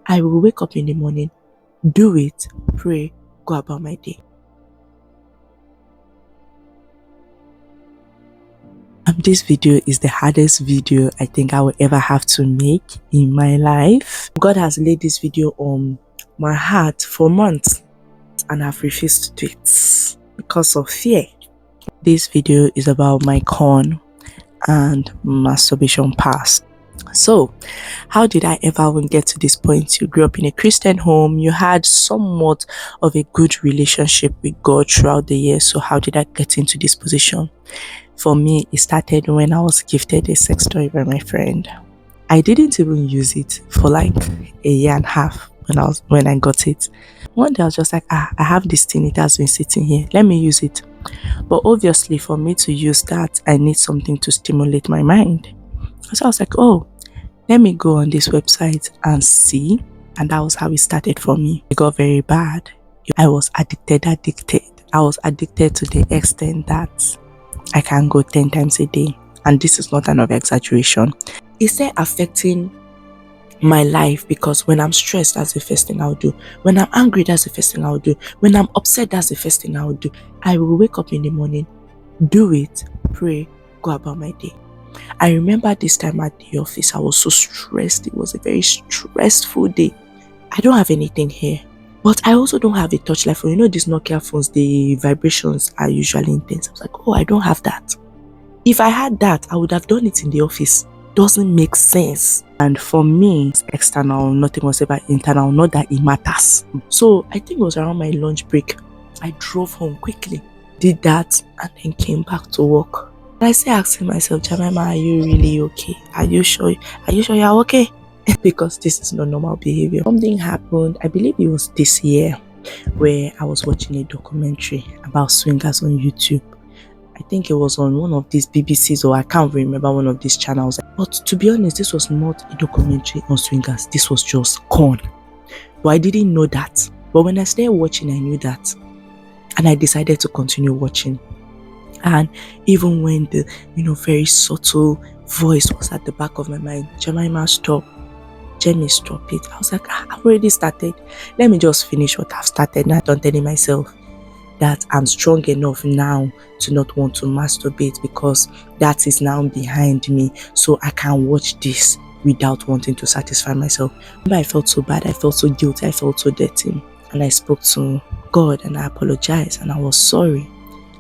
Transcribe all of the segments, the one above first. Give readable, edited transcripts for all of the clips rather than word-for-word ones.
I will wake up in the morning, do it, pray, go about my day. This video is the hardest video I think I will ever have to make in my life. God has laid this video on my heart for months and I've refused to do it because of fear. This video is about my con and masturbation past. So, how did I ever even get to this point? You grew up in a Christian home, you had somewhat of a good relationship with God throughout the years. So how did I get into this position? For me, it started when I was gifted a sex toy by my friend. I didn't even use it for like a year and a half when I got it. One day I was just like, I have this thing, it has been sitting here, let me use it. But obviously for me to use that, I need something to stimulate my mind. So I was like, oh, let me go on this website and see. And that was how it started for me. It got very bad. I was addicted. I was addicted to the extent that I can go 10 times a day. And this is not an exaggeration. Is it affecting my life? Because when I'm stressed, that's the first thing I'll do. When I'm angry, that's the first thing I'll do. When I'm upset, that's the first thing I'll do. I will wake up in the morning, do it, pray, go about my day. I remember this time at the office, I was so stressed. It was a very stressful day. I don't have anything here. But I also don't have a touchlight phone. You know these Nokia phones, the vibrations are usually intense. I was like, oh, I don't have that. If I had that, I would have done it in the office. Doesn't make sense. And for me, it's external, nothing was ever internal, not that it matters. So I think it was around my lunch break. I drove home quickly, did that, and then came back to work. And I started asking myself, Jemima, are you really okay? Are you sure you're okay? Because this is not normal behavior. Something happened, I believe it was this year, where I was watching a documentary about swingers on YouTube. I think it was on one of these BBCs, or I can't remember, one of these channels. But to be honest, this was not a documentary on swingers. This was just corn. But I didn't know that. But when I started watching, I knew that. And I decided to continue watching. And even when the, very subtle voice was at the back of my mind, Jemima, stop. Jenny, stop it. I was like, I've already started. Let me just finish what I've started. Now I'm telling myself that I'm strong enough now to not want to masturbate, because that is now behind me. So I can watch this without wanting to satisfy myself. But I felt so bad. I felt so guilty. I felt so dirty. And I spoke to God and I apologized and I was sorry.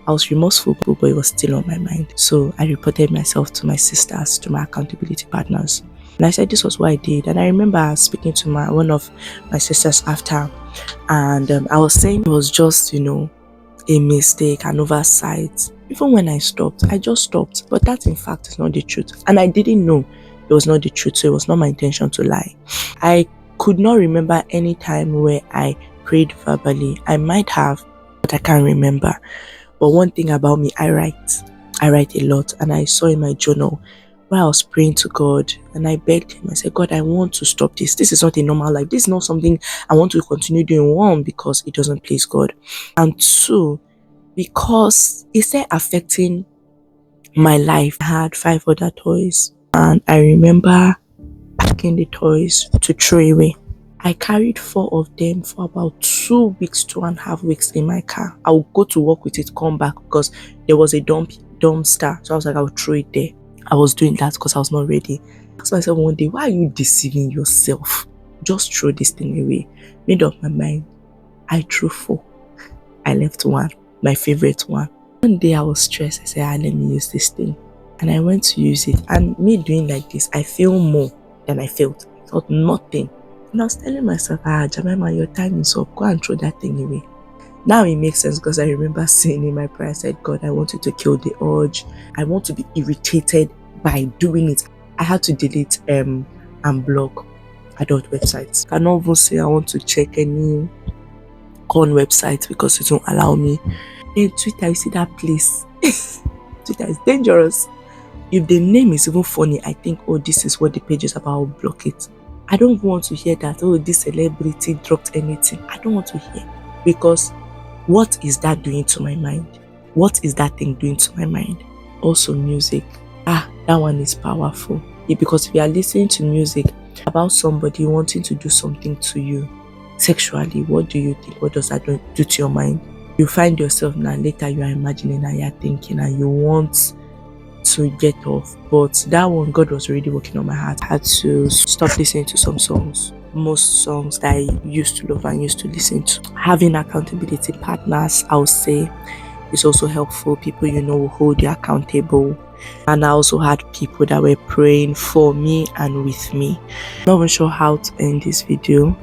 I was remorseful, but it was still on my mind. So I reported myself to my sisters, to my accountability partners. And I said this was what I did. And I remember speaking to one of my sisters after. And I was saying it was just, a mistake, an oversight. Even when I stopped, I just stopped. But that in fact is not the truth. And I didn't know it was not the truth. So it was not my intention to lie. I could not remember any time where I prayed verbally. I might have, but I can't remember. But one thing about me, I write a lot. And I saw in my journal where I was praying to God and I begged him. I said, God, I want to stop this. This is not a normal life. This is not something I want to continue doing. One, because it doesn't please God. And two, because it's affecting my life. I had 5 other toys and I remember packing the toys to throw away. I carried 4 of them for about 2 weeks, 2.5 weeks in my car. I would go to work with it, come back, because there was a dumpster. So I was like, I would throw it there. I was doing that because I was not ready. I asked myself one day, why are you deceiving yourself? Just throw this thing away. Made up my mind. I threw 4. I left 1, my favorite one. One day I was stressed. I said, let me use this thing. And I went to use it. And me doing like this, I feel more than I felt. I felt nothing. And I was telling myself, Jemima, your time is up. Go and throw that thing away. Now it makes sense because I remember saying in my prayer, I said, God, I want you to kill the urge. I want to be irritated by doing it. I had to delete and block adult websites. I cannot even say I want to check any con websites because it won't allow me. Then Twitter, you see that place. Twitter is dangerous. If the name is even funny, I think, oh, this is what the page is about, I'll block it. I don't want to hear that, oh, this celebrity dropped anything. I don't want to hear, because what is that doing to my mind? What is that thing doing to my mind? Also music. That one is powerful. Because if you are listening to music about somebody wanting to do something to you sexually. What do you think? What does that do to your mind? You find yourself now later you are imagining and you're thinking and you want to get off, but that one God was already working on my heart. I had to stop listening to some songs, most songs that I used to love and used to listen to. Having accountability partners, I would say, is also helpful. People will hold you accountable. And I also had people that were praying for me and with me. I'm not even sure how to end this video.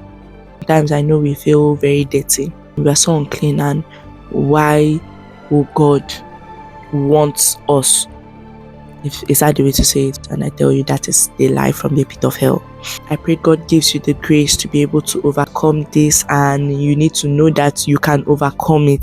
Sometimes I know we feel very dirty, we are so unclean, and why will God want us? If is that the way to say it? And I tell you, that is the lie from the pit of hell. I pray God gives you the grace to be able to overcome this, and you need to know that you can overcome it.